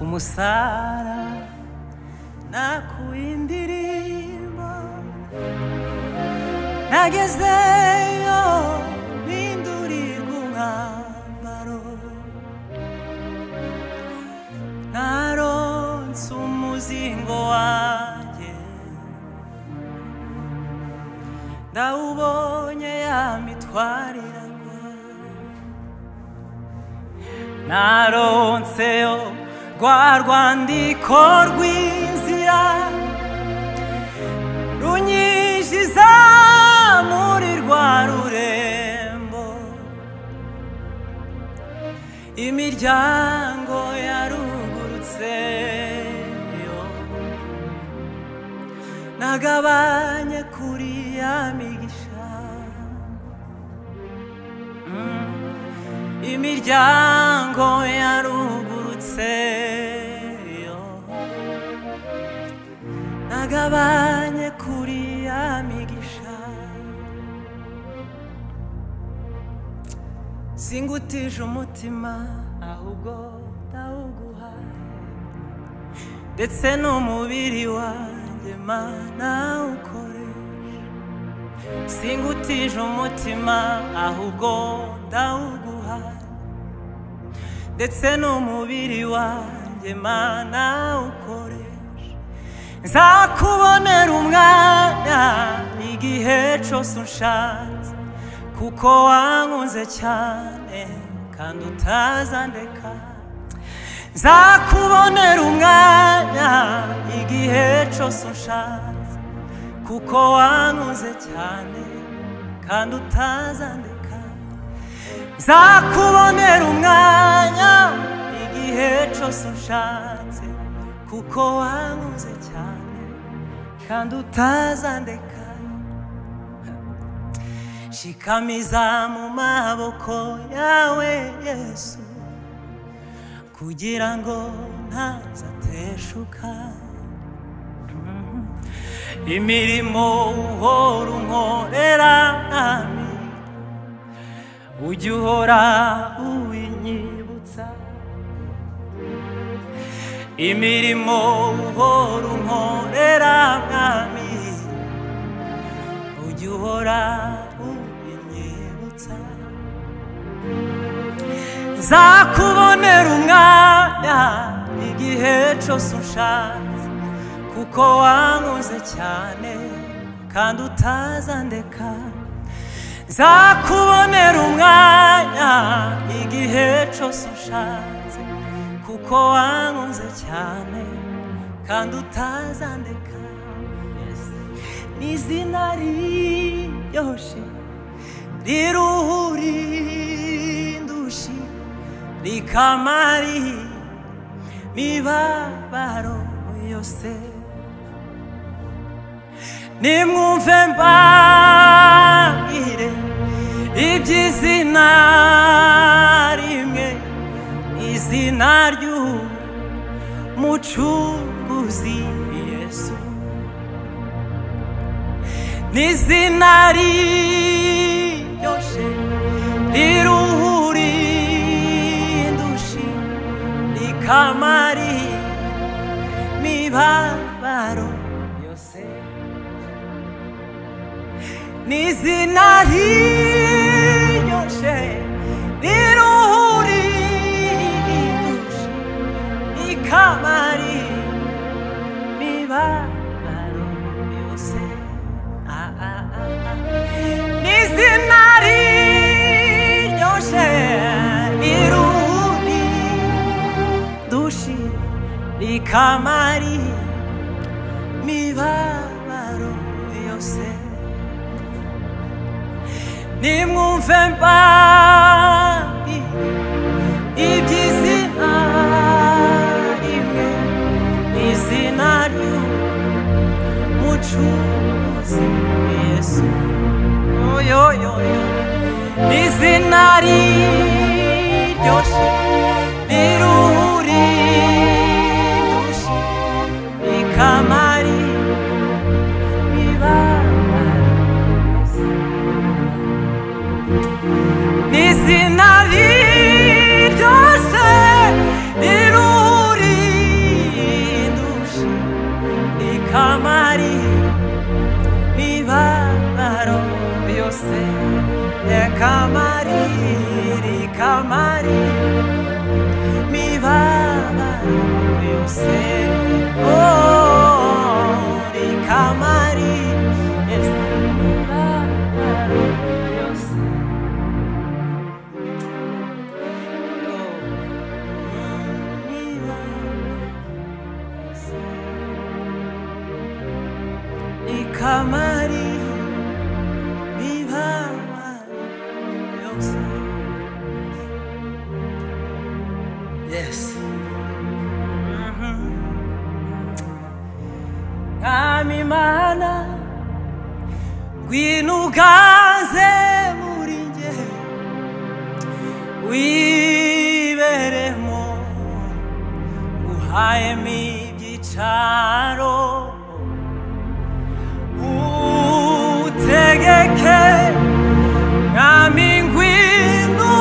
umusara nakuye indirimbo nagezeyo mpindurirwa umwambaro naronse umuzingo wanjye ndawubonye yamitwariragwa naronseyo rwa rwandiko rw'inzira runyinjiza muri rwa rurembo imiryango yarugurutse nagabanye kuri ya migisha imiryango yarugurutse nagabanye kuri ya migisha singutije umutima ahubwo ndawuguhaye ndetse n'umubiri wanjye Mana ukoresha singutije umutima ahubwo ndawuguhaye ndetse n'umubiri wanjye Mana ukoresha nzakubonera umwanya igihe cyose unshatse kuko wankunze cyane kandi utazandeka nzakubonera umwanya igihe cyose unshatse kuko wankunze cyane kandi utazandeka nzakubonera umwanya igihe cyose unshatse kuko wankunze cyane kandi utazandeka shikamiza mu maboko yawe Yesu kugira ngo ntazateshuka imirimo uhora unkorera nami ujye uhora uwinyibutsa imirimo uhora unkorera nami ujye uhora uwinyibutsa nzakubonera umwanya igihe cyose unshatse kuko wankunze cyane kandi utazandeka nzakubonera umwanya igihe cyose unshatse kuko wankunze cyane kandi utazandeka n'izina riryoshe riruhura indushyi rikamara imibabaro yose nimwumve mbabwire iby'izina rimwe izina ry'umucunguzi Yesu n'izina riryoshe riruhura indushyi rikamara imibabaro yose n'izina riryoshe riruhura indushyi rikamara imibabaro yose n'izina riryoshe riruhura indushyi rikamara imibabaro yose nimwumve mbabwire iby'izina rimwe izina ry'umucunguzi Yesu n'izina riryoshe riruhura indushyi rikamara imibabaro yose n'izina riryoshe riruhura yose oh rikamari yes imibabaro yose rikamari imibabaro yose yes Kami mana Gwinugaze muri nge Wiberemo Uhayemo ibyicaro Utegeke Kami ngwino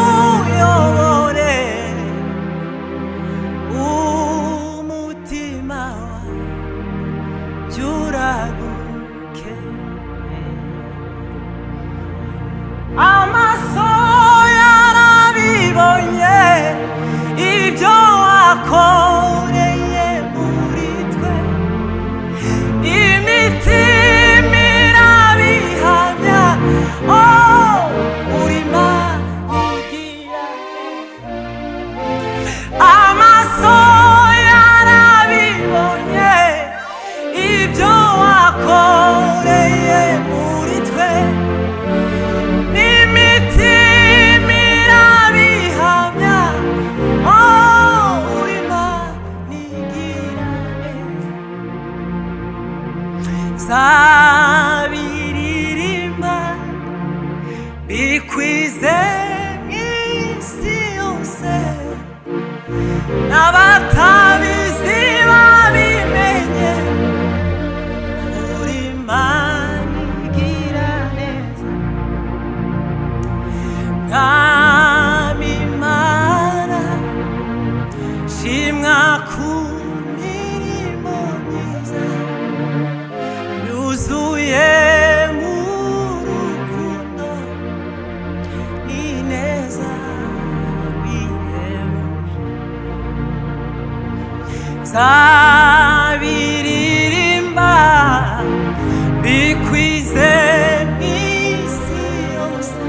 uyobore umutima Juraguke amaso yarabibonye ibyo wakoreye muri twe imitima irabihamya oh urima ugira amaso yarabibonye ibyo wakoreye muri twe n'imitima irabihamya oh urima nigira zabiririmba bikwize isi yose n'abatabizi babimenye manigira neza Kami mana shimwa ku mirimo myiza yuzuye mu rukundo ineza bihebuje zabiririmba bikwize isi yose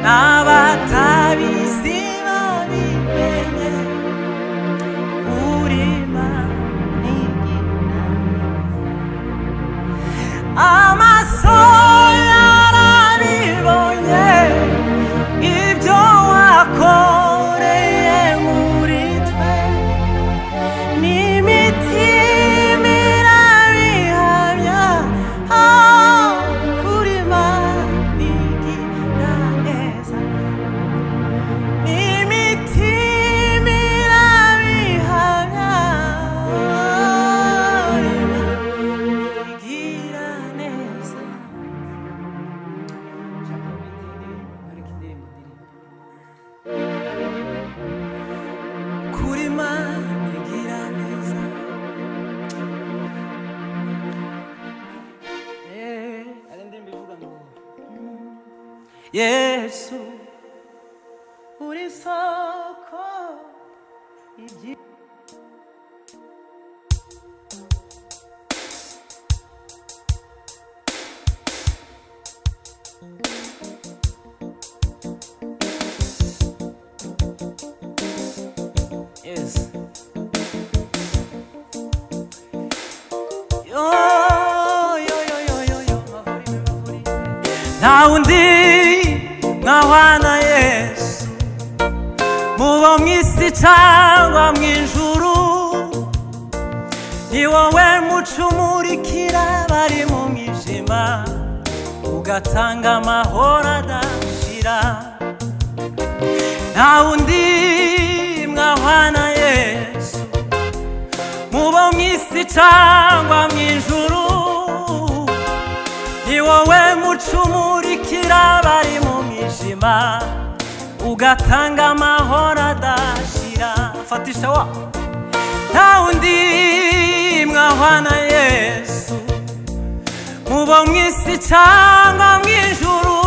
n'abatabizi babimenye urima nigira amaso yarabibonye ibyo wakoreye muri twe n'imitima irabihamya urima nigira neza n'imitima irabihamya urima nigira neza kurima nigira neza Yesu uri soko yes yo nta wundi nkahwana Yesu mubo mw'isi cyangwa mw'ijuru ni wowe muco umurikira bari mu mwijima ugatanga amahoro adashira nta wundi nkahwana Yesu mubo mw'isi cyangwa mw'ijuru ni wowe muco umurikira bari mu mwijima ugatanga amahoro adashira fatisha wa nta wundi mwahwana Yesu mubo mw'isi cyangwa mw'ijuru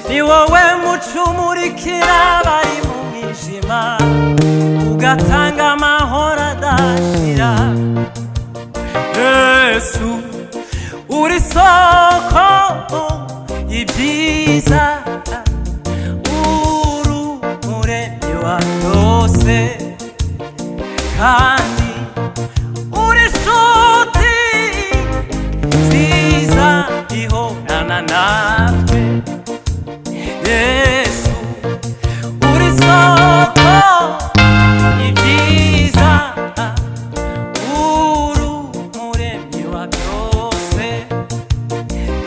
ni wowe muco umurikira bari mu mwijima ugatanga amahoro adashira. Yesu uri soko y'ibyiza, uri umuremyi wa byose, kandi uri inshuti nziza ihorana natwe. Yesu uri soko y'ibyiza, uri umuremyi wa byose,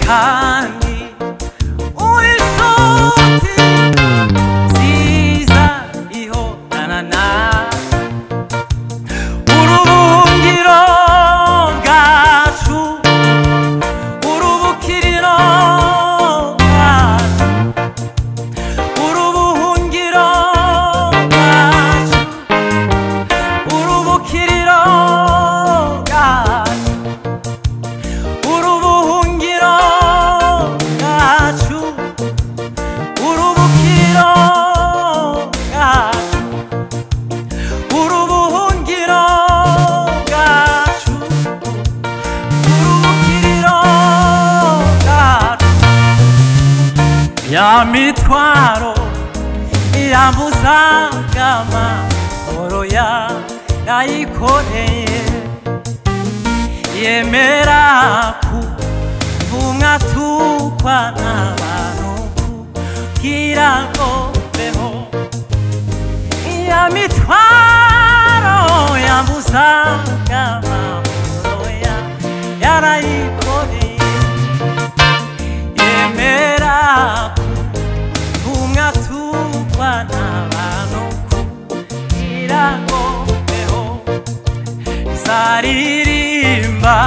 kandi uri inshuti nziza ihorana natwe. Urubuhungiro bwacu, urubukiriro bwacu, urubuhungiro bwacu, urubukiriro bwacu, urubuhungiro bwacu, urubukiriro bwacu, urubuhungiro bwacu, urubukiriro bwacu. Ya mitwaro irambuzaga amahoro yayikoreye, yemera kuvumwa tukwa n'abantu kugira ngo beho. Ya mitwaro yambuzaga amahoro yarayikoreye, yemera kuvumwa tukwa n'abantu kugira ngo beho. Zaririmba